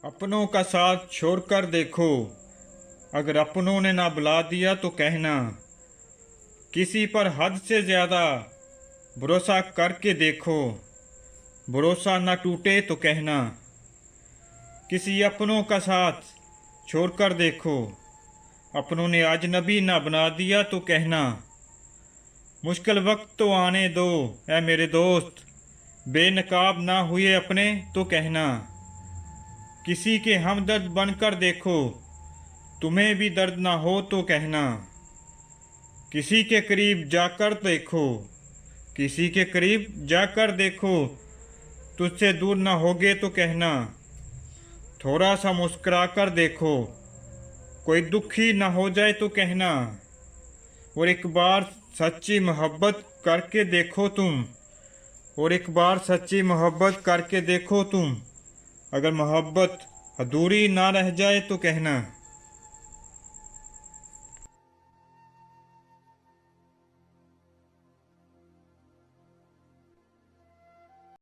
अपनों का साथ छोड़कर देखो, अगर अपनों ने ना बुला दिया तो कहना। किसी पर हद से ज़्यादा भरोसा करके देखो, भरोसा ना टूटे तो कहना। किसी अपनों का साथ छोड़कर देखो, अपनों ने अजनबी ना बना दिया तो कहना। मुश्किल वक्त तो आने दो ऐ मेरे दोस्त, बेनकाब ना हुए अपने तो कहना। किसी के हमदर्द बनकर देखो, तुम्हें भी दर्द ना हो तो कहना। किसी के करीब जाकर देखो, किसी के करीब जाकर देखो, तुझसे दूर ना होगे तो कहना। थोड़ा सा मुस्कुरा कर देखो, कोई दुखी ना हो जाए तो कहना। और एक बार सच्ची मोहब्बत करके देखो तुम, और एक बार सच्ची मोहब्बत करके देखो तुम, अगर मोहब्बत अधूरी ना रह जाए तो कहना।